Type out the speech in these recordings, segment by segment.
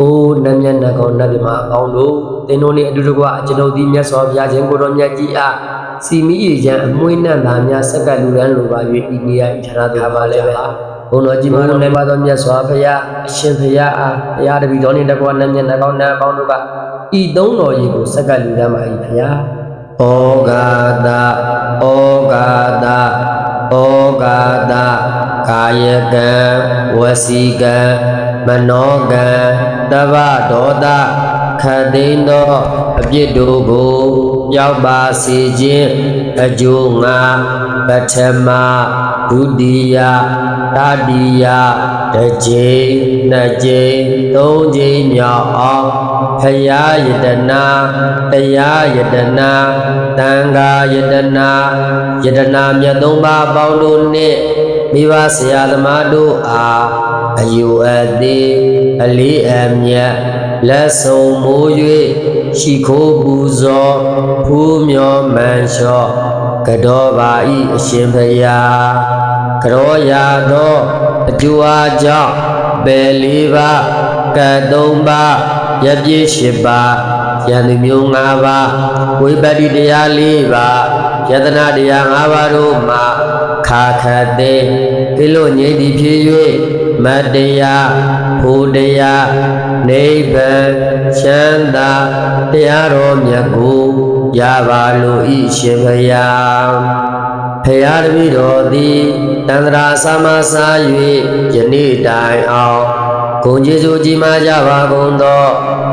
အိုးနတ်မြတ်နတ်ကောင်းနတ်မြမအပေါင်းတို့သင်တို့နှင့်အတူတကွကျွန်ုပ်သည်မြတ်စွာဘုရားရှင်ကိုတော်မြတ်ကြီးအားစီမီရချမ်းအမွှေးနှံသားများဆက်ကလူရန်လိုပါ၍ဤနေရာဤဌာနသို့ပါလဲပဲဘုံတော်ကြီးမိုးနဲ့ပါတော်မြတ်စွာဘုရားအရှင်ဘုရားအားဘုရားတပည့်တော်နှင့်တကွနတ်မြတ်နတ်ကောင်းနတ်အပေါင်းတို့ကဤသုံးတော်ကြီးကိုဆက်ကလူရန်ပါ၏ဘုရားဩဃာတဩဃာတဩဃာတကာယကံဝစီကံမနောကံတဗ္ဗဒေါသခတ်သိမ်းသောအပြစ်တို့ကိုရောက်ပါစေခြင်းအကျိုးငါပထမဒုတိယတတိယတစ်ကြိမ်နှစ်ကြိမ်သုံးကြိမ်မြောက်အောင်ဖယားယတနာတရားယတနာသံဃာယတနာယတနာမြတ်သုံးပါးပေါင်းတို့နှင့်မိဘဆရာသမားတို့အားအယူအသေးအလေးအမြတ်လက်ဆုံးမိုး၍ရှိခိုးပူဇော်ဖူးမြော်မှန်လျှော့ကတော်ပါဤအရှင်ဘုရားကရောရာသောအကျိုးအားကြောင့်ပယ်လေးပါးကတ်သုံးပါးရပြည့်၈ပါးယန္တိမျိုး၅ပါးဝိပတ္တိတရား၄ပါးယတနာတရား၅ပါးတို့မှာခါခတ်သိကိလို့ငြိမ့်သည်ဖြစ်၍မတ္တရားဖို့တရားနိဗ္ဗာန်ချမ်းသာတရားတော်မြတ်ကိုရပါလို့ဤရှင်ဘုရားဖရာတပည့်တော်သည်တန္တရာစာမစာ၍ယနေ့တိုင်အောင်ဂုဏ်ကျေးဇူးကြီးမားကြပါကုန်သော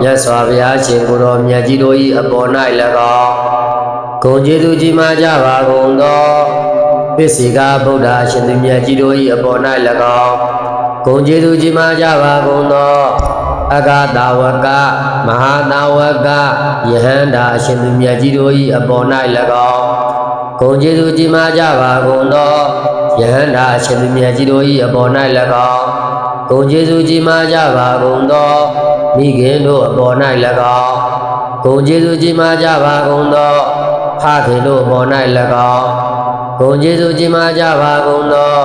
မြတ်စွာဘုရားရှင်ကိုယ်တော်မြတ်ကြီးတို့၏အပေါ်၌၎င်းဂုဏ်ကျေးဇူးကြီးမားကြပါကုန်သောပစ္စေကဗုဒ္ဓရှင်သူမြတ်ကြီးတို့၏အပေါ်၌၎င်းဂုဏ်ကျေးဇူးကြီးမားကြပါကုန်သောအဂတာဝကမဟာတာဝကယဟန္တာရှင်သူမြတ်ကြီးတို့၏အပေါ်၌၎င်းဂုဏ်ကျေးဇူးကြီးမားကြပါကုန်သောယဟန္တာရှင်သူမြတ်ကြီးတို့၏အပေါ်၌၎င်းဂုဏ်ကျေးဇူးကြီးမားကြပါကုန်သောမိခင်တို့အပေါ်၌၎င်းဂုဏ်ကျေးဇူးကြီးမားကြပါကုန်သောဖခင်တို့အပေါ်၌၎င်းဂုဏ်ကျေးဇူးကြီးမားကြပါကုန်သော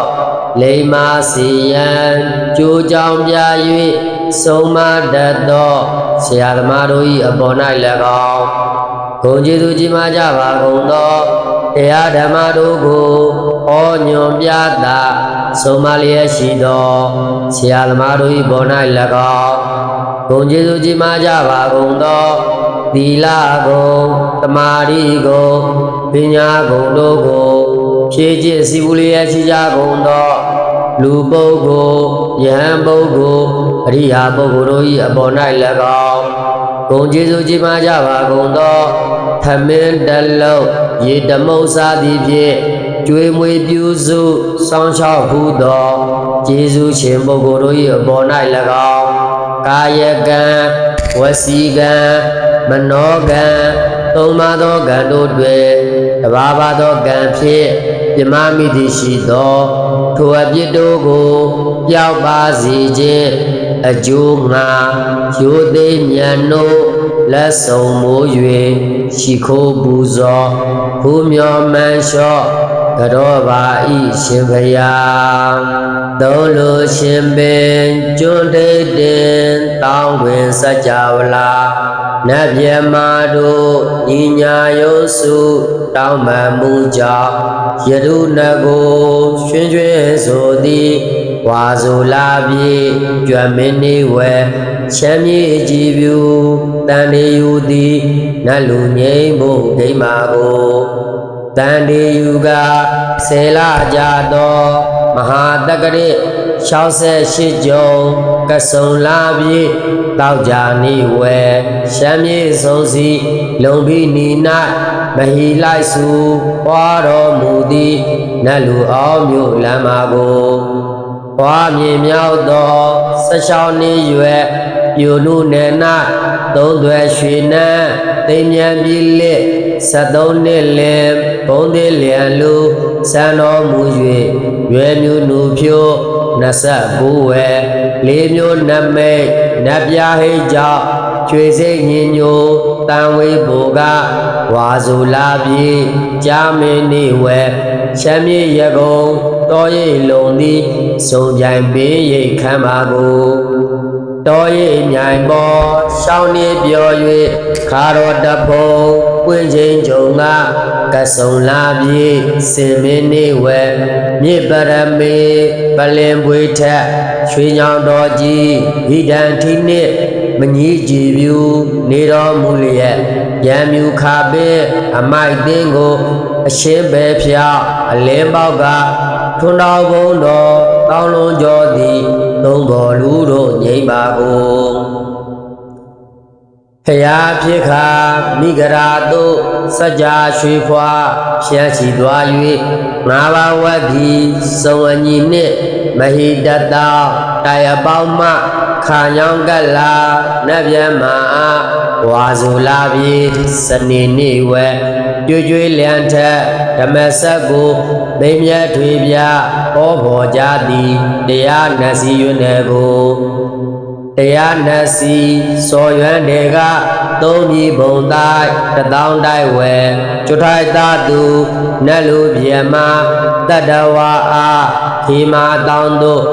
လိမ္မာစီယံကြိုးကြောင်ပြ၍ဆုံးမတတ်သောဆရာသမားတို့၏အပေါ်၌၎င်းဂုဏ်ကျေးဇူးကြီးမားကြပါကုန်သောတရားဓမ္မတို့ကိုဩညွန်ပြတာဆုံးမလျက်ရှိသောဆရာသမားတို့၏ပေါ်၌၎င်းဂုဏ်ကျေးဇူးကြီးမားကြပါကုန်သောသီလဂုဏ်သမာဓိဂုဏ်ပညာဂုဏ်တို့ကိုဖြည့်ကျင့်စီပူလျက်ရှိကြကုန်သောလူပုဂ္ဂိုလ်ယဟန်ပုဂ္ဂိုလ်အရိယာပုဂ္ဂိုလ်တို့၏အပေါ်၌၎င်းဂုဏ်ကျေးဇူးကြီးမားကြပါကုန်သောသမင်းတလုံးရေတမုတ်စားသည်ဖြင့်ကျွေးမွေးပြုစုစောင့်ရှောက်ဟုသောကျေးဇူးရှင်ပုဂ္ဂိုလ်တို့၏အပေါ်၌၎င်းကာယကံဝစီကံမနောကံသုံးပါးသောကံတို့တွင်တဘာဝသောကံဖြင့်ပြမမိသည်ရှိသောထိုအပြစ်တို့ကိုပျောက်ပါစေခြင်းအကျိုးငါရိုသိမြတ်နို့လက်ဆုံးမိုး၍ရှိခိုးပူဇော်ဘုမြော်မှန်လျှော့ကတော်ပါဤရှင်ဘုရားသုံးလူရှင်ပင်ကျွန်းထိတ်တင်တောင်းတွင်စัจ java လာနတ်မြတ်မာတို့ညီညာရုပ်စုတောင်းပန်မှုကြောင့်ယရုဏကိုရွှင်ရွှင်ဆိုသည်ဝါဆိုလာပြီကြွမင်းနေဝဲချမ်းမြေကြည်ပြူတန်နေယူသည်နတ်လူငိမ့်မှုဒိမ္မာကိုတန်နေယူကဆယ်လကြသောမဟာတက္ကရိ68ကျုံကဆုံလာပြီတောက်ကြနေဝဲရှမ်းမြေဆုံးစီလုံပြီးနီ၌မဟီလိုက်စုပွားတော်မူသည်နတ်လူအောင်မြို့လမ်းမကိုပွားမြင်မြောက်သော16နှစ်ရွယ်ပြိုနုနယ်၌သုံးသွဲရွှေနန်းသိမ်းမြန်ပြည်လက်73နှစ်လင်ဘုံသေးလျံလူစံတော်မူ၍ရွယ်မြူနူဖြိုး29ဝဲလေးမျိုးနမိတ်နတ်ပြားဟိတ်ကြောင့်ကျွေစိတ်ညင်ညိုတန်ဝေးဘူကဝါစုလာပြီကြာမင်းနေဝဲချမ်းမြေရကုံတော်ရိပ်လုံးသည်စုံပြိုင်ပေးရိတ်ခံပါကို တော်ရိပ်မြိုင်ပေါ်ရှောင်းနေပြော၍ခါတော်တဖုံပွင့်ချင်းကြုံကကဆုံလာပြေစင်မင်းနေဝဲမြေပရမေပလင်ပွေထက်ရွှေညောင်တော်ကြီးဣဒံထိနှင့်မကြီးကြည်ပြူနေတော်မူလျက်ရံမြူခါပင်အမိုက်သိန်းကိုအရှင်းပဲဖြောက်အလင်းပေါက်ကထွန်းတော်ဘုံတော်ကောင်းလုံးကျော်သည်သုံးဘော်လူတို့ငြိမ့်ပါကုန်ဖျားဖြစ်ခါမိဂရာသို့စัจ जा ရွှေဖွာရှမ်းချီသွား၍ငါးပါးဝတ်သည်စုံအညီနှင့်မဟိတတောတိုင်အပေါင်းမှခါညောင်းကလာနတ်ဗျမအားဝါဇူလာပြေစနေနေ့ဝဲကြွကြွေးလျံထက်ဓမ္မဆက်ကိုမိမြတ်ထွေပြဟောဘောကြသည်တရားနတ်စီရွနေကိုတရားနတ်စီစော်ရွမ်းတွေကသုံးပြီဘုံတိုင်းတထောင်တိုက်ဝဲကျွထိုက်သားသူနတ်လူပြေမတတဝါအားခေမာတောင်းတို့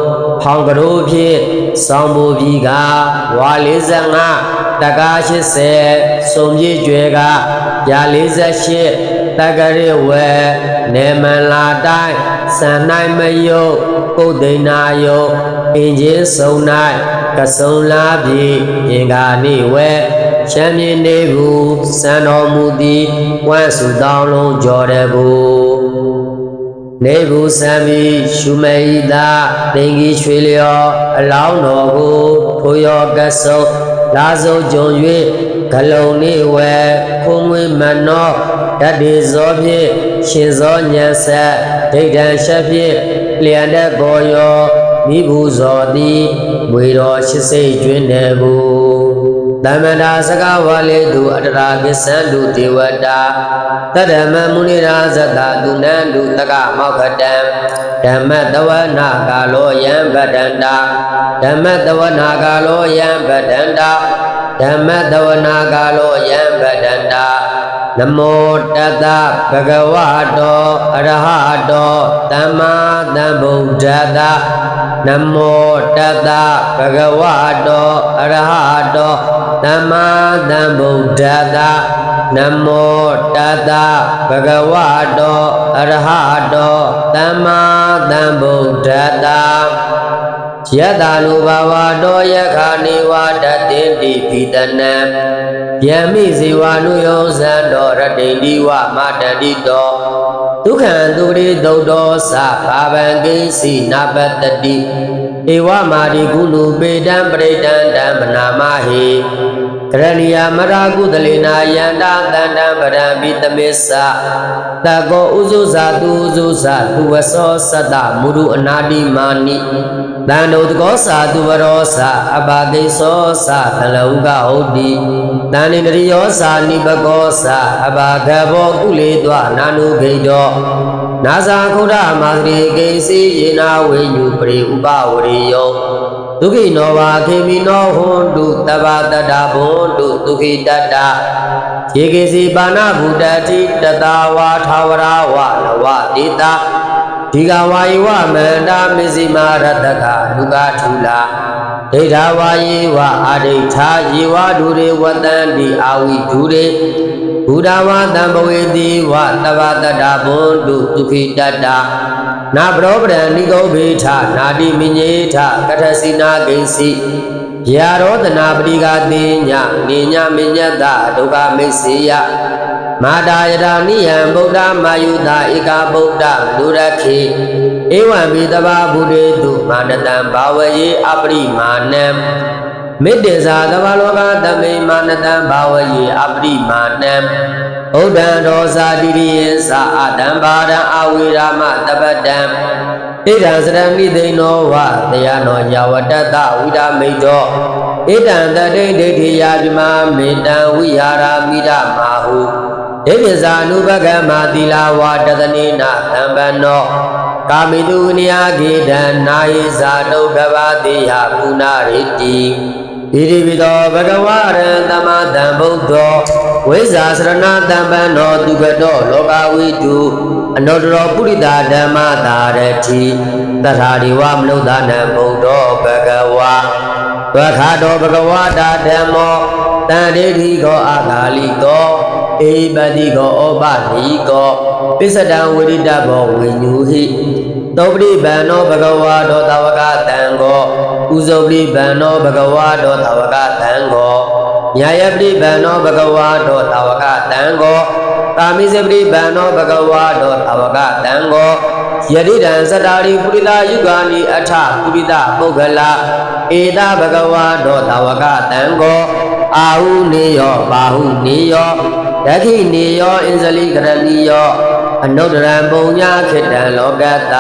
ဖောင်ကရိုးဖြင့်ဆောင်းပူပြီးကဝါ45တကား80စုံပြည့်ကျွဲကရာ48တက္ကရဝဲနေမန်လာတိုင်းစံနိုင်မယုတ်ပုတ်သိနာယုတ်အင်ချင်းစုံ၌ကဆုံလာပြီအင်္ဂါနေ့ဝဲချမ်းမြေနေဘူးစံတော်မူသည်ဝမ်းစုတောင်းလုံးကြော်တယ်ဘူးနေဘူးစံပြီးရှုမေဤသာတင်ကြီးရွှေလျော်အလောင်းတော်ကိုထိုရောကဆုံလာစုံကြုံ၍ဂလုံနေဝဲခုံငွေမနောဓာတိဇောဖြင့်ရှင်ဇောညံဆက်ဒိဋ္ဌံရှက်ဖြင့်လျံတဲ့ဘောရောမိဘူးဇောသည်မွေတော်ရှိစိတ်ကျွင်းနေဘူးတမန္တာစကားဝါလေသူအတရာကိသံလူဒေဝတာတတ္တမမုနိရာဇတသူနန္တုတကမောခတံဓမ္မတဝနာကာလောယံဗဒန္တာဓမ္မတဝနာကာလောယံဗဒန္တာဓမ္မတဝနာကာလောယံဗဒန္တာနမောတတဗဂဝတောအရဟတောသမ္မာသမ္ဗုဒ္ဓတနမောတတဗဂဝတောအရဟတောသမ္မာသမ္ဗုဒ္ဓတနမောတတဗဂဝတောအရဟတောသမ္မာသမ္ဗုဒ္ဓတယတနုဘဝတောယခာနေဝတတေတိပိတနံယံမိဇေဝနုယောဇံတော်ရတိတိဝမတတိတောဒုက္ခံသူရိသုတ်တော်သဘာဗံကိစီနာပတတိဧဝမာရိကုလူပေတံပရိတံဓမ္မနာမဟိကရဏီယမရာကုသလေနာယန္တာတန္တံပရံပိတမေသတကောဥဇုဇာသူဥဇုဇာသူဝသောသတ္တမုရုအနာတိမာနိတန္တုတကောသာသူဝရောသာအဘာတိသောသာသလဟုကဟုတ်တိတန္တိတရိယောသာနိပကောသာအဘာဂဘောကုလေတွနာနုဂိတောနာဇာခုဒမာသရိကိစီယေနာဝေညုပရိဥပဝရိယောဒုက္ခိနောဝါခေမိနောဟွန်တုတဗ္ဗတတ္တဘွန်တုဒုက္ခိတတ္တယေကေစီပါဏဗုဒ္ဓတိတတဝါထာဝရဝနဝတိတာဒီကဝါယဝမန္တာမစ္စည်းမာရတကလူကထူလာဒိဋ္ဌဝါယေဝအာဒိဋ္ဌာယေဝဒုရေဝတံတိအာဝိဒုရေဘုဒ္ဓဝါတံဘဝေတိဝတဗ္ဗတတ္တဘွန်တုဒုက္ခိတတ္တနာပရောပရံနိဂုဘေထနာတိမိညေထကထစီနာဂိစီယာရောဒနာပရိကာတိညနေညမိညတဒုက္ခမိတ်စေယမာတာယတာနိယံဗုဒ္ဓမာယုတာဧကဗုဒ္ဓလူရခေဧဝံပိတဗ္ဗဗုဒေတုမာနတံဘာဝယေအပရိမာဏံမေတ္တေဇာသဗ္ဗလောကသမိမာနတံဘာဝယေအပရိမာဏံဩဒံဒောဇာတိရိယေသာအတံဘာဒံအဝိရာမတပတံဣဒံစရမိသိဏောဝတယနောယဝတတဝိဒမိတောဣဒံတတိဒိဋ္ဌိယာပြမမေတံဝိဟာရမိဒမာဟုဒိဋ္ဌိဇာနုပကမသီလာဝတသနေနသံပနောကာမိတုနိယဂေဒံနာယိဇာဒုက္ခဘာတိယပုနာရိတိဣတိပိသောဘဂဝရံသမ္မာသမ္ဗုဒ္ဓောဝိဇာစရဏတံပန္နောသူကတောလောကဝိတုအနောတရောပုရိသဓမ္မသာရတိတထာဒီဝမနုဿာနံဗုဒ္ဓောဘဂဝါ ဝခါတောဘဂဝတာဓမ္မောတန်တေတိကောအာဂါလိကောဧပတိကောဩပနိကောပစ္စတံဝိရိတဘောဝိညူဟိသောပရိဗန္နောဘဂဝါတောသဝကတံကောဥဇောပရိဗန္နောဘဂဝါတောသဝကတံကောညာယပရိဗန္နောဘဂဝါတောသဝကတံကောကာမိစပရိဗန္နောဘဂဝါတောသဝကတံကောယတိတံသတ္တာရိပုရိလာယုဂာနိအထပုရိသပုဂ္ဂလာဧတဘဂဝါတောသဝကတံကောအာဟုနေယောဘာဟုနေယောဒက္ခိနေယောအင်္ဇလိကရဏီယောအနုတ္တရံပုံညာခေတ္တံလောကတ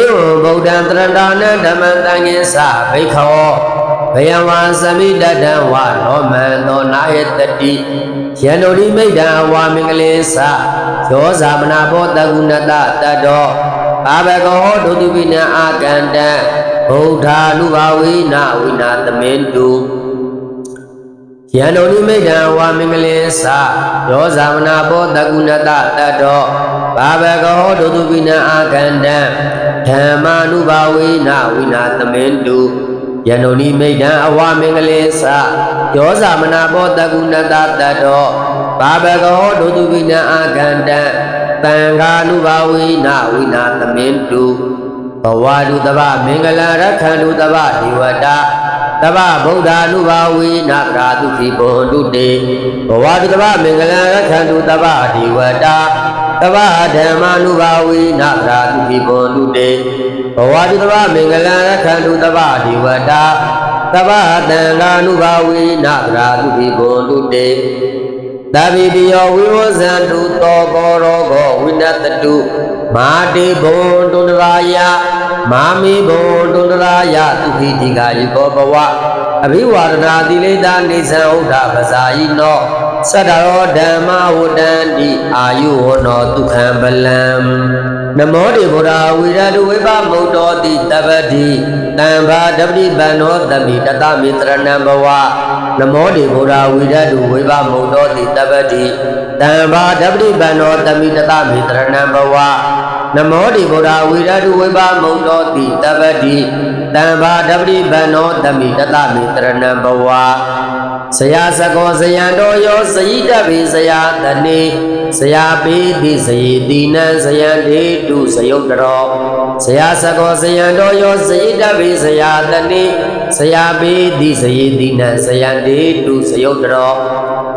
ဧဝံဗုဒ္ဓံတရဏာနံဓမ္မံတံငင်းစဘိခောဘယဝါသမိတတံဝနောမံသောနာဟေတတိယန္တုရိမိတ်တံဝါမင်္ဂလေသယောဇာမနာဘောတကုဏတတတ္တောဘာဘကောဒုတိပိနံအာကန္တံဗုဒ္ဓ ानु ဘာဝေနဝိနာသမင်တုယန္တုရိမိတ်တံဝါမင်္ဂလေသယောဇာမနာဘောတကုဏတတတ္တောဘာဘကောဒုတိပိနံအာကန္တံဓမ္မာနုဘာဝေနဝိနာသမင်တုယန္တုနိမိတ်တံအဝမင်္ဂလေသယောဇာမနာဘောတကုဏတတတ္တောဘာဘကောဒုတိပိနံအာကန္တံတံဃာနုဘာဝေနဝိနာသမင်တုဘဝတုတဗ္ဗမင်္ဂလရခန္တုတဗ္ဗဒေဝတာတဗ္ဗဗုဒ္ဓ ानु ဘာဝေနပရာတုခိဘွန်တုတေဘဝတုတဗ္ဗမင်္ဂလရခန္တုတဗ္ဗဒေဝတာတဗ္ဗဓမ္မာ ानु ဘာဝေနပရာတုခိဘွန်တုတေဘဝတုတဗ္ဗမင်္ဂလရခန္တုတဗ္ဗဒေဝတာတဗ္ဗသံဃာ ानु ဘာဝေနပရာတုခိဘွန်တုတေသဗ္ဗိတယောဝိဝဇန္တုသောကောရောဂောဝိနတတုမာတိဘုံတုန္ဒရာယမာမိဘုံတုန္ဒရာယသူခိတိကာယကောဘဝအဘိဝါဒနာတိလေတာနေသံဥဒ္ဓပဇာယိနောသတ္တရောဓမ္မဝတ္တန္တိအာယုဝနောဒုက္ခံပလံနမောတေဗုဒ္ဓဝိရတုဝိပမုတ်တောတိတပ္ပတိတံဘာတပ္ပိပန္နောတမိတတမိတရဏံဘဝနမောတေဗုဒ္ဓဝိရတုဝိပမုတ်တောတိတပ္ပတိတံဘာတပ္ပိပန္နောတမိတတမိတရဏံဘဝနမောတေဗုဒ္ဓဝိရတုဝိပမုတ်တောတိတပ္ပတိတံဘာတပ္ပိပန္နောတမိတတမိတရဏံဘဝဆရာစကောဇယံတော်ယောစယိတဗေဆရာတနေဆရာပေတိစယေတိနံဇယံဒေတုဇယုတ်တောဆရာစကောဇယံတော်ယောစယိတဗေဆရာတနေဆရာပေတိစယေတိနံဇယံဒေတုဇယုတ်တော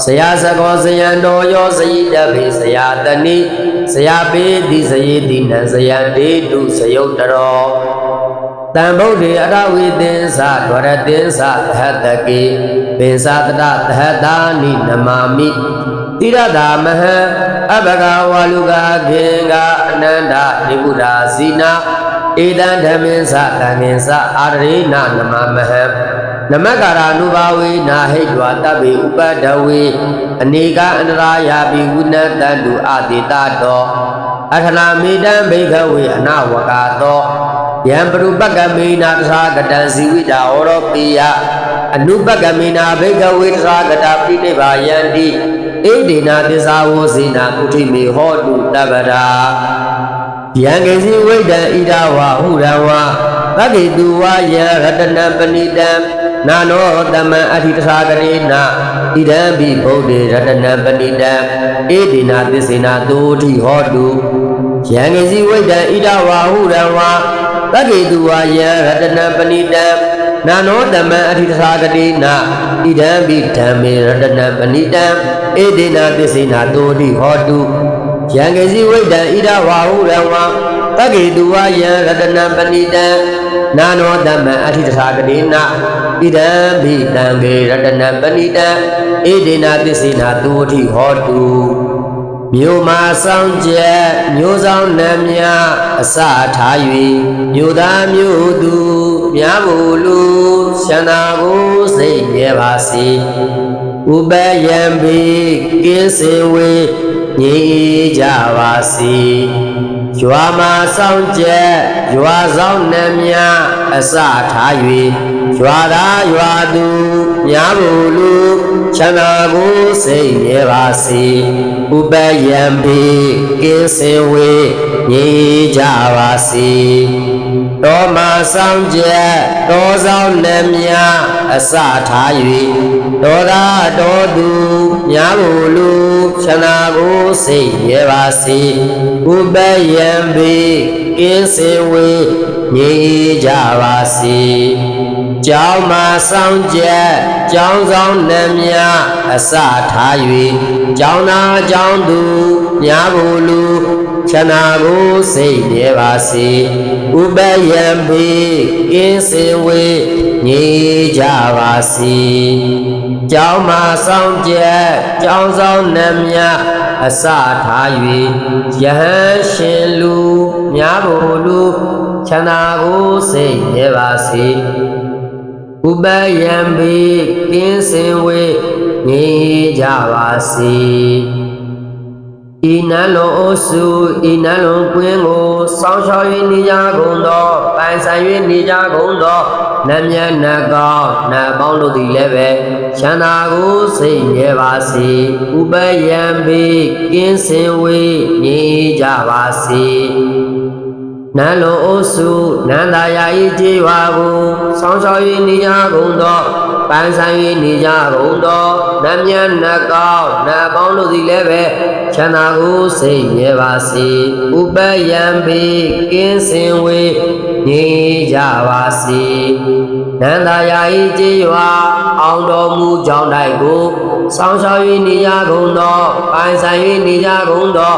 ဆရာစကောဇယံတော်ယောစယိတဗေဆရာတနေဆရာပေတိစယေတိနံဇယံဒေတုဇယုတ်တောတံဗုဒ္ဓေအရဝိသင်္စာဒဝရသင်္စာသဟတကေပင်္စာတတသဟတာနိနမာမိတိရတာမဟံအဘဂဝါလူကခေကအနန္တနိဗ္ဗုဒ္ဓဇိနာဧတံဓမ္မင်္စာတံငင်္စာအာရေနနမမဟံနမကာရာနုဘာဝေနာဟိတဝတဗ္ဗေဥပဒဝေအနေကအန္တရာယာပိဝိနတံတုအတိတတောအထနာမေတံဘိခဝေအနဝကာသောယံပရုပကမေနာတသာကတံဇီဝိတာဟောရောပိယအနုပကမေနာဘိကဝေတသာကတာပိဋိဘာယန္တိဣဒေနာသစ္စာဝောဇေနာကုဋိမေဟောတုတပ္ပရာယံကေစီဝိတံဣဒဝါဟုရံဝါသဗ္ဗေတုဝါယံရတနံပဏိတံနာနောတမံအဋ္ဌိတသာကရေနာဣဒံဘိဗုဒ္ဓေရတနံပဏိတံဣဒေနာသစ္စေနာသုတိဟောတုယံကေစီဝိတံဣဒဝါဟုရံဝါသဗ္ဗေတုဝါယံရတနံပဏိတံနာနောတမံအဋ္ဌိတသာကတိနာဣဒံဘိဓမ္မေရတနံပဏိတံဧဒေနာသစ္စေနာသုတိဟောတုယံကေစီဝိတံဣဒဝါဟုရံဝါသဗ္ဗေတုဝါယံရတနံပဏိတံနာနောတမံအဋ္ဌိတသာကတိနာဣဒံဘိဓမ္မေရတနံပဏိတံဧဒေနာသစ္စေနာသုတိဟောတုမြို့မှာဆောင်ကျက်မြို့ဆောင်နံများအစထား၍မြို့သားမြို့သူများဖို့လူရှန္နာကိုစိတ်မြဲပါစေဥပယံပိကင်းစင်ဝေငြိမ်းကြပါစေရွာမှာဆောင်ကျက်ရွာဆောင်နံများအစထား၍ ရွာသားရွာသူများဘူးလူချမ်းသာကိုစိတ်မြဲပါစေဥပယံပေကင်းစင်ဝေးငြိကြပါစေတောမဆောင်ချက်တောဆောင်လက်များအစထား၍တောသားတောသူများဘူးလူချမ်းသာကိုစိတ်မြဲပါစေဥပယံပေကင်းစင်ဝေးငြိကြပါစေကျောင်းမှာဆောင်ချက်ကျောင်းဆောင်လက်များအစထား၍ကျောင်းသားကျောင်းသူများဘူးလူချမ်းသာကိုစိတ်မြဲပါစေဥပယံပေကင်းစင်ဝေးငြိကြပါစေကျောင်းမှာဆောင်ချက်ကျောင်းဆောင်လက်များအစထား၍ယဟန်ရှင်လူများဘူးလူချမ်းသာကိုစိတ်မြဲပါစေဥပယံပေကင်းစင်ဝေးငြိကြပါစေဤနန်းလုံးအုပ်စုဤနန်းလုံးကွင်းကိုစောင့်ရှောက်၍နေကြကုန်သောပိုင်ဆိုင်၍နေကြကုန်သောနတ်မြတ်နတ်ကောင်းနတ်ပေါင်းတို့သည်လည်းပဲချမ်းသာကိုစိတ်မြဲပါစေဥပယံပေကင်းစင်ဝေးငြိကြပါစေနန်းလုံးအုပ်စုနန္ဒာယာဤကျေးရွာကိုစောင့်ရှောက်၍နေကြကုန်သောပိုင်ဆိုင်၍နေကြကုန်သောနတ်မြတ်နတ်ကောင်းနတ်ပေါင်းတို့သည်လည်းပဲချမ်းသာကိုစိတ်မြဲပါစေဥပယံပေကင်းစင်ဝေးငြိကြပါစေနန္ဒာယာဤကျေးရွာအောင်တော်မူကြောင်းတိုက်ကိုစောင့်ရှောက်၍နေကြကုန်သောပိုင်ဆိုင်၍နေကြကုန်သော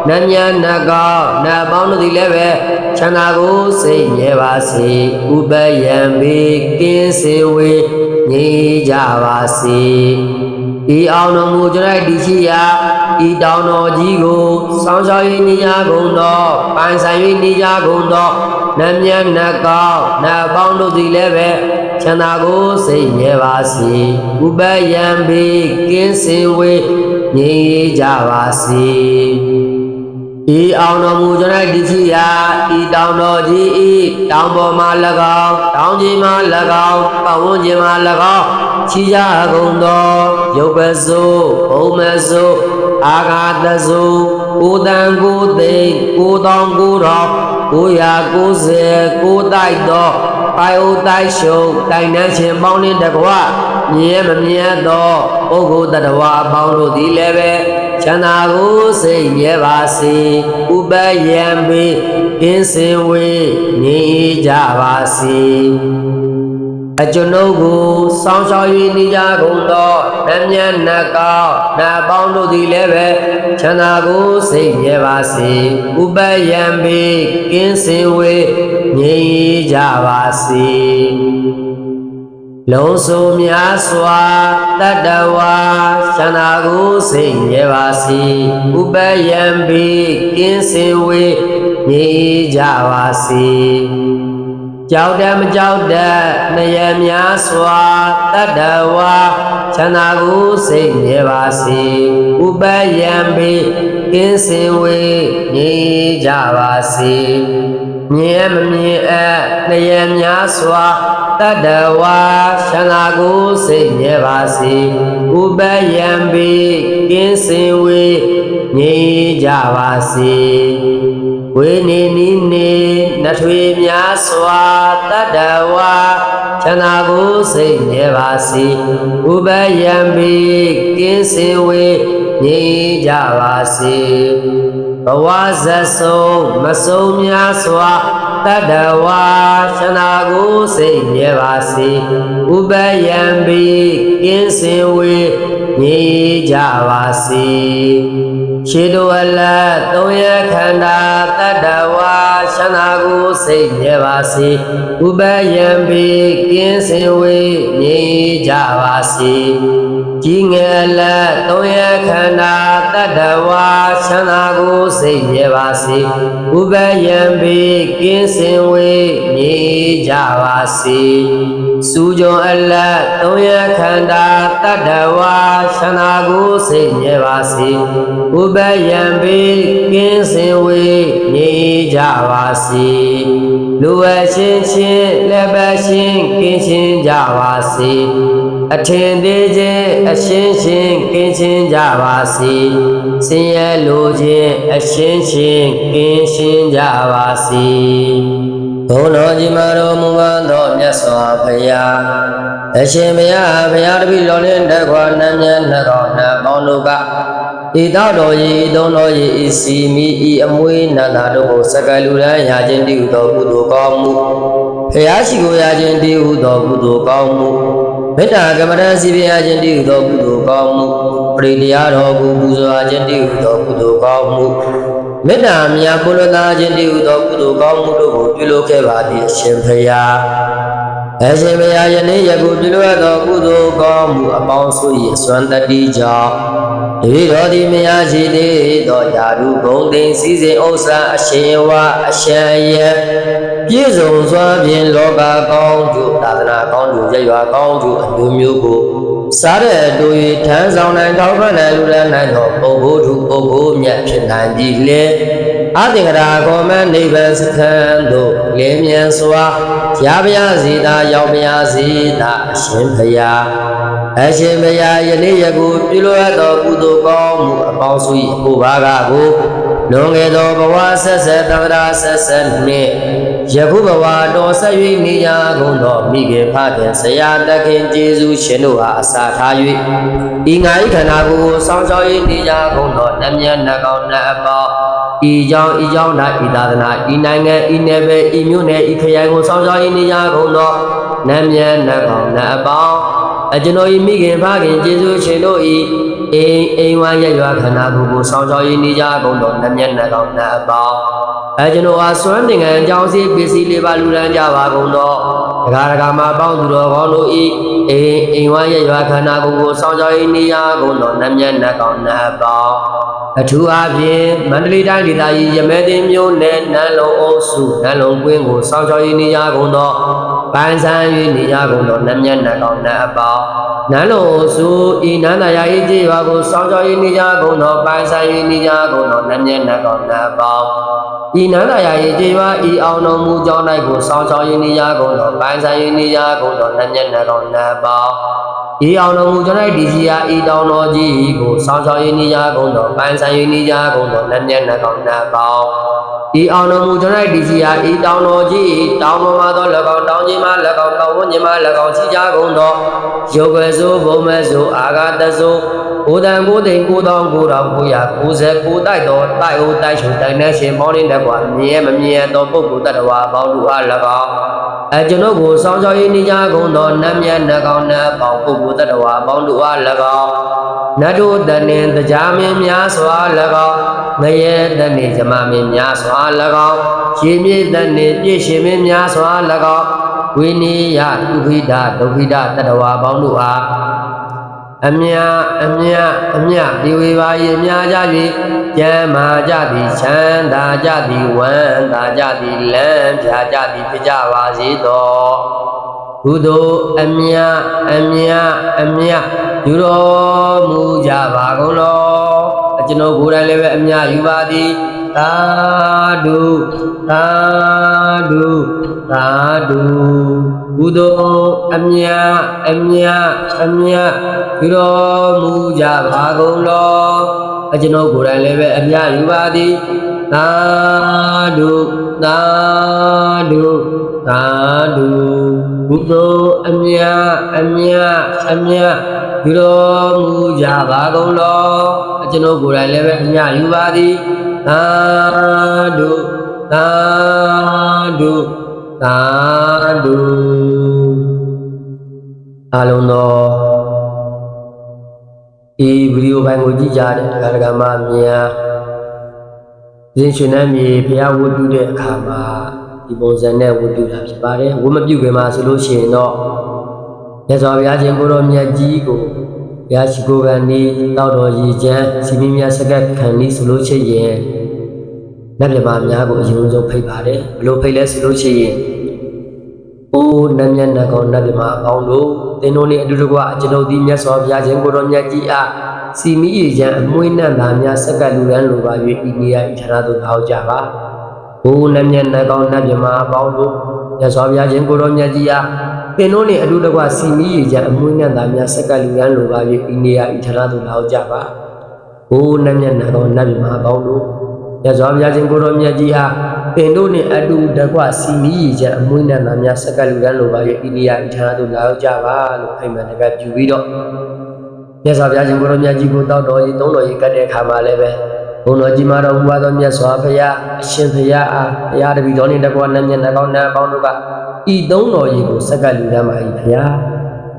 နတ်မြတ်နတ်ကောင်းနတ်ပေါင်းတို့သည်လည်းပဲချမ်းသာကိုစိတ်မြဲပါစေဥပယံပေကင်းစင်ဝေးငြိကြပါစေဤအောင်တော်မူကြတဲ့ဒီရှိရာဤတောင်တော်ကြီးကိုစောင့်ရှောက်၍နေကြကုန်သောပိုင်ဆိုင်၍နေကြကုန်သောနတ်မြတ်နတ်ကောင်းနတ်ပေါင်းတို့သည်လည်းပဲချမ်းသာကိုစိတ်မြဲပါစေဥပယံပေကင်းစင်ဝေးငြိကြပါစေဤအောင်တော်မူကြတဲ့ဒီရှိရာဤတောင်တော်ကြီးဤတောင်ပေါ်မှ၎င်းတောင်ကြီးမှ၎င်းပတ်ဝန်းကျင်မှ၎င်းချီကြကုန်သောရုပ်ပစိုးဘုံမစိုးအာဃာတစိုးကိုတန်ကိုသိန်းကိုတောင်ကိုတော်990ကိုတိုက်သောပိုင်အိုတိုက်ရှုံတိုင်နှန်းရှင်ပေါင်းနှင့်တကွမြဲမမြဲသောပုဂ္ဂိုလ်တ attva အပေါင်းတို့သည်လည်းပဲချမ်းသာကိုစိတ်မြဲပါစေဥပယံပေကင်းစင်ဝေးငြိကြပါစေအကျွန်ုပ်ကိုစောင့်ရှောက်၍နေကြကုန်သောနတ်မြတ်နတ်ကောင်းနတ်ပေါင်းတို့သည်လည်းပဲချမ်းသာကိုစိတ်မြဲပါစေဥပယံပေကင်းစင်ဝေးငြိကြပါစေလုံးစုံများစွာတတ္တဝါချမ်းသာကိုစိတ်မြဲပါစေဥပယံပေကင်းစင်ဝေးငြိကြပါစေကြောက်တယ်မကြောက်တဲ့နှရများစွာတတ္တဝါချမ်းသာကိုစိတ်မြဲပါစေဥပယံပေကင်းစင်ဝေးငြိကြပါစေမြဲမမြဲနှရများစွာတတ္တဝါချမ်းသာကိုစိတ်မြဲပါစေဥပယံပေကင်းစင်ဝေးငြိကြပါစေဝေနေနီနေနထွေများစွာတတ္တဝါချမ်းသာကိုစိတ်မြဲပါစေဥပယံပေကင်းစင်ဝေးငြိကြပါစေဘဝဇတ်ဆုံးမဆုံးများစွာတတ္တဝါချမ်းသာကိုစိတ်မြဲပါစေဥပယံပေကင်းစင်ဝေးငြိကြပါစေခြေတော်အလတ်သုံးရခန္ဓာတတ္တဝါချမ်းသာကိုစိတ်မြဲပါစေဥပယံပေကင်းစင်ဝေးငြိကြပါစေကြီးငယ်အလတ်သုံးရခန္ဓာတတ္တဝါချမ်းသာကိုစိတ်မြဲပါစေဥပယံပေကင်းစင်ဝေးငြိကြပါစေ စုကြုံအလတ်သုံးရခန္ဓာတတ္တဝါရှန္ဒာကိုစိတ်မြဲပါစေဥပယံပေကင်းစင်ဝေးငြိမ်းကြပါစေလူဝချင်းချင်းလက်ပတ်ချင်းကင်းချင်းကြပါစေအထင်သေးခြင်းအရှင်းရှင်းကင်းချင်းကြပါစေဆင်းရဲလိုခြင်းအရှင်းရှင်းကင်းရှင်းကြပါစေဘုန်းတော်ကြီးမတော်မူပါသောမြတ်စွာဘုရားအရှင်ဘုရားဘုရားတပည့်တော်နှင့်တကွာနတ်မြတ်နှကောင်နှင့်ပေါင်းတို့ကဤသောတော်ဤသုံးတော်ဤဤစီမီဤအမွေနန္တာတို့ကိုစကလူရန်ရခြင်းတည်ဟူသောကုသိုလ်ကောင်းမှုဘုရားရှိခိုးရခြင်းတည်ဟူသောကုသိုလ်ကောင်းမှုမေတ္တာကမ္မဋ္ဌာန်းစီပင်ရခြင်းတည်ဟူသောကုသိုလ်ကောင်းမှုပရိတရားတော်ကိုပူဇော်ရခြင်းတည်ဟူသောကုသိုလ်ကောင်းမှုမေတ္တာမြတ်ပုရသခြင်းတည်ဟူသောကုသိုလ်ကောင်းမှုတို့ကိုပြုလုပ်ခဲ့ပါသည်အရှင်ဘုရားအရှင်ဘုရားယနေ့ယခုပြုလုပ်သောကုသိုလ်ကောင်းမှုအပေါင်းစု၏အစွမ်းတတ္တိကြောင့်ဒီတော်သည်မရရှိသေးသောယာရုဂုံသိစည်းစိမ်ဥစ္စာအရှင်ဝအရှံယံပြည့်စုံစွာဖြင့်လောကကောင်းကျိုးသာသနာကောင်းကျိုးရရွာကောင်းကျိုးအမျိုးမျိုးကိုစားတဲ့တို့၏ထမ်းဆောင်နိုင်ထောက်ပံ့နိုင်လူရန်နိုင်သောပုဂ္ဂိုလ်သူပုဂ္ဂိုလ်မြတ်ဖြစ်နိုင်ပြီလေအသင်္ကရာကောမနိဗ္ဗာန်စခန်းသို့လင်းမြန်စွာရပါရစေသာရောက်ပါရစေသာအရှင်ဘုရားအရှင်ဘုရားယနေ့ယခုပြုလုပ်သောကုသိုလ်ကောင်းမှုအပေါင်းစု၏အဖို့ဘာကကိုလွန်ခဲ့သောဘဝဆက်ဆက်သံဃာဆက်ဆက်နှင့်ယခုဘဝတော်ဆက်၍နေရကုန်သောမိခင်ဖခင်ဆရာတခင်ကျေးဇူးရှင်တို့အားအစာထား၍ဤငါ၏ခန္ဓာကိုယ်ကိုစောင့်ရှောက်၍နေရကုန်သောနတ်မြတ်နတ်ကောင်းနတ်အပေါင်းဤကြောင့်သာဤသာသနာဤနိုင်ငံဤနယ်ပယ်ဤမြို့နယ်ဤခရိုင်ကိုစောင့်ရှောက်၍နေရကုန်သောနတ်မြတ်နတ်ကောင်းနတ်အပေါင်းကျွန်တော်ဤမိခင်ဖခင်ကျေးဇူးရှင်တို့ဤအိမ်ဝမ်းရရွာခန္ဓာကိုယ်ကိုစောင့်ရှောက်၍နေကြကုန်သောနတ်မြတ်နတ်ကောင်းနတ်အပေါင်းကျွန်တော်အားစွမ်းတင်ငံအကြောင်းစီပစ္စည်းလေးပါလူရန်ကြပါကုန်သောဒကာဒကာမပေါင်းသူတော်ကောင်းတို့ဤအိမ်ဝမ်းရရွာခန္ဓာကိုယ်ကိုစောင့်ရှောက်၍နေရကုန်သောနတ်မြတ်နတ်ကောင်းနတ်အပေါင်းအထူးအားဖြင့်မန္တလေးတိုင်းဒေသကြီးရမဲတင်မြို့နယ်နန်းလုံးအုပ်စုနန်းလုံးကွင်းကိုစောင့်ရှောက်၍နေကြကုန်သောပိုင်းဆိုင်၍နေကြကုန်သောနတ်မြတ်နတ်ကောင်းနတ်အပေါင်းနန်းလုံးအုပ်စုဤနန္ဒရာ၏ကျေးရွာကိုစောင့်ရှောက်၍နေကြကုန်သောပိုင်းဆိုင်၍နေကြကုန်သောနတ်မြတ်နတ်ကောင်းနတ်အပေါင်းဤနန္ဒရာ၏ကျေးရွာဤအောင်တော်မူကြောင်း၌ကိုစောင့်ရှောက်၍နေကြကုန်သောပိုင်းဆိုင်၍နေကြကုန်သောနတ်မြတ်နတ်ကောင်းနတ်အပေါင်းဤအောင်တော်မူကြောင်း၌ဒီစီယာဤတောင်တော်ကြီးကိုစောင့်ရှောက်၍နေကြကုန်သောပိုင်းဆိုင်၍နေကြကုန်သောနတ်မြတ်နတ်ကောင်းနတ်အပေါင်းဤအောင်တော်မူကြောင်း၌ဒီစီယာဤတောင်တော်ကြီးတောင်ပေါ်မှာသော၎င်းတောင်ကြီးမှာ၎င်းတောင်ဝန်းကျင်မှာ၎င်းရှိကြကုန်သောရုပ်ကစိုးဘုံမစိုးအာဂတစိုးကိုယ်တန်ကိုယ်သိန်းကိုယ်တောင်ကိုယ်တော်ကိုရ99တိုက်တော်တိုက်အိုးတိုက်ရှုတိုင်နှဲရှင်ပေါင်းနေတတ်กว่าမြင်မမြင်သောပုဂ္ဂိုလ်တ attva ပေါင်းတို့အား၎င်းကျွန်ုပ်ကိုစောင့်ရှောက်၍နေကြကုန်သောနတ်မြတ်နတ်ကောင်းနတ်ပေါင်းပုဂ္ဂိုလ်တ attva ပေါင်းတို့အား၎င်းနတ်တို့တန်နှင်တရားမင်းများစွာ၎င်းငရဲတန်နှင်ဇမမင်းများစွာ၎င်းရှင်မြေတန်နှင်ပြည့်ရှင်မင်းများစွာ၎င်းဝိနည်းယဒုက္ခိတဒုက္ခိတတ attva ပေါင်းတို့အားအမြဒီဝေပါ၏အမြကြ၍ကျမ်းမာကြသည်ချမ်းသာကြသည်ဝမ်းသာကြသည်လမ်းပြကြသည်ဖြစ်ကြပါစေသောကုသိုလ်အမြယူတော်မူကြပါကုန်လောကျွန်တော်ကိုယ်တိုင်လည်းပဲအမြယူပါသည်သာဓုကုသိုလ်အမြယူတော်မူကြပါကုန်လောကျွန်တော်ကိုယ်တိုင်လည်းပဲအမြယူပါသည်သာဓုကုသိုလ်အမြယူတော်မူကြပါကုန်လောကျွန်တော်ကိုယ်တိုင်လည်းပဲအမြယူပါသည်သာဓုအားလုံးသောဒီဗီဒီယိုဖိုင်ကိုကြည့်ကြတဲ့ဒကာဒကာမများရှင်ရှင်နဲ့မြေဖျားဝတ်ပြုတဲ့အခါမှာဒီပုံစံနဲ့ဝတ်ပြုတာဖြစ်ပါတယ်ဝတ်မပြုခင်မှာဆိုလို့ရှိရင်တော့မြတ်စွာဘုရားရှင်ကိုတော်မြတ်ကြီးကိုဘုရားရှိခိုးကန်ဤတောက်တော်ရည်ချမ်းစီမင်းများစကတ်ခံဤဆိုလို့ရှိရင်နတ်မြတ်များကိုအရင်ဆုံးဖိတ်ပါတယ်ဘလို့ဖိတ်လဲဆိုလို့ရှိရင် အိုးနတ်မြတ်နတ်ကောင်နတ်မြမအပေါင်းတို့သင်တို့နှင့်အတူတကွကျွန်ုပ်သည်မြတ်စွာဘုရားရှင်ကိုတော်မြတ်ကြီးအားစီမီရည်ချမ်းအမွှေးနှံသားများဆက်ကလူရန်လိုပါ၍ဤနေရာဤဌာနသို့လာကြပါအိုးနတ်မြတ်နတ်ကောင်နတ်မြမအပေါင်းတို့မြတ်စွာဘုရားရှင်ကိုတော်မြတ်ကြီးအားသင်တို့နှင့်အတူတကွစီမီရည်ချမ်းအမွှေးနှံသားများဆက်ကလူရန်လိုပါ၍ဤနေရာဤဌာနသို့လာကြပါအိုးနတ်မြတ်နတ်ကောင်နတ်မြမအပေါင်းတို့မြတ်စွာဘုရားရှင်ကိုတော်မြတ်ကြီးအားသင်တို့နှင့်အတူတကွစီမီရည်ချမ်းအမွှေးနှံသားများဆက်ကလူရန်လိုပါ၍ဤနေရာဤဌာနသို့လာကြပါလို့အိမ်မက်တကပြုပြီးတော့မြတ်စွာဘုရားရှင်ကိုတော်မြတ်ကြီးကိုတောက်တော်ကြီးသုံးတော်ကြီးကတ်တဲ့အခါမှာလည်းပဲဘုံတော်ကြီးမှာတော်မူပါသောမြတ်စွာဘုရားအရှင်ဘုရားအားဘုရားတပည့်တော်နှင့်တကွနတ်မြတ်နတ်ကောင်းနတ်ပေါင်းတို့ကဤသုံးတော်ကြီးကိုဆက်ကလူရန်ပါ၏ဘုရား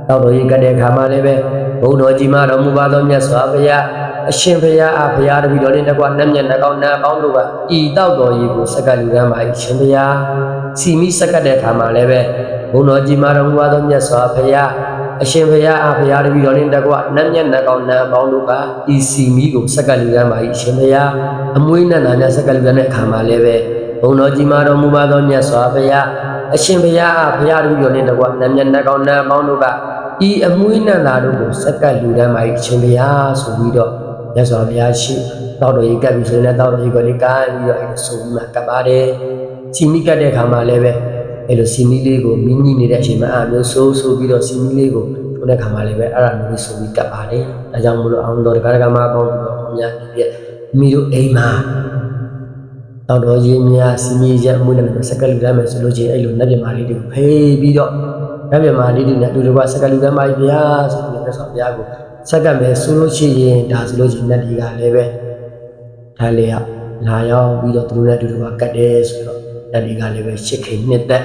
တောက်တော်ကြီးကတ်တဲ့အခါမှာလည်းပဲဘုံတော်ကြီးမှာတော်မူပါသောမြတ်စွာဘုရားအရှင်ဘုရားအားဘုရားတပည့်တော်နှင့်တကွနတ်မြတ်နတ်ကောင်းနတ်ပေါင်းတို့ကဤတောက်တော်ကြီးကိုဆက်ကလူရန်ပါ၏ရှင်ဘုရားစီမိဆက်ကတဲ့အခါမှာလည်းပဲဘုံတော်ကြီးမှာတော်မူပါသောမြတ်စွာဘုရားအရှင်ဘုရားအားဘုရားတပည့်တော်နှင့်တကွနတ်မြတ်နတ်ကောင်းနတ်ပေါင်းတို့ကဤစီမီကိုဆက်ကလူရန်ပါ၏ရှင်ဘုရားအမွှေးနတ်သားများဆက်ကလူရန်တဲ့အခါမှာလည်းပဲဘုံတော်ကြီးမှာတော်မူပါသောမြတ်စွာဘုရားအရှင်ဘုရားအားဘုရားတပည့်တော်နှင့်တကွနတ်မြတ်နတ်ကောင်းနတ်ပေါင်းတို့ကဤအမွှေးနတ်သားတို့ကိုဆက်ကလူရန်ပါ၏ရှင်ဘုရားဆိုပြီးတော့မြတ်စွာဘုရားရှိတောက်တော်ကြီးကပ်ပြီးဆိုရင်တောက်တော်ကြီးကိုလည်းကားပြီးတော့အဲ့ဆိုပြီးမှကပ်ပါတယ်စီမီကပ်တဲ့အခါမှာလည်းပဲအဲ့လိုစီမီလေးကိုမိမိနေတဲ့အချိန်မှာအမျိုးဆိုပြီးတော့စီမီလေးကိုထိုးတဲ့ခါမှာလည်းပဲအဲ့ဒါမျိုးဆိုပြီးကပ်ပါတယ်ဒါကြောင့်မို့လို့အောင်တော်တကားမှာပေါင်းပြီးတော့ဘုရားပြည့်မိတို့အိမ်မှာတောက်တော်ကြီးများစီမီရဲ့အမွေးနဲ့စကလူရမ်းမယ်ဆိုလို့ချင်းအဲ့လိုနတ်ပြမာလေးတွေကိုဖေးပြီးတော့နတ်ပြမာလေးတွေနဲ့အတူတကွစကလူရမ်းပါဘုရားဆိုပြီးမြတ်စွာဘုရားကိုဆက်ကမယ်ဆိုလို့ရှိရင်ဒါဆိုလို့ချင်းနတ်တွေကလည်းပဲဒါလေးကလာရောက်ပြီးတော့သူတို့နဲ့အတူတကွကတ်တယ်ဆိုတော့နတ်တွေကလည်းပဲရှစ်ခင်နှစ်သက်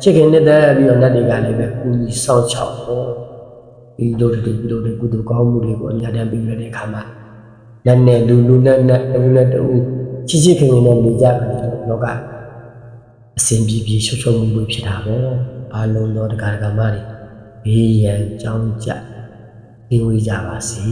ပြီးတော့နတ်တွေကလည်းပဲကူညီဆောင်ချောက်ဟောဒီလိုတွေကုသိုလ်ကောင်းမှုတွေကိုအများတန်းပြီးရတဲ့အခါမှာနတ်နဲ့လူနဲ့တူချစ်ခင်နဲ့နေကြတယ်လောကအစဉ်ပြေရှုပ်မှုဖြစ်တာပေါ့ဘာလုံးတော့တရားဓမ္မတွေဘေးရန်ကြောင်းကြပြီးဝေးကြပါစေ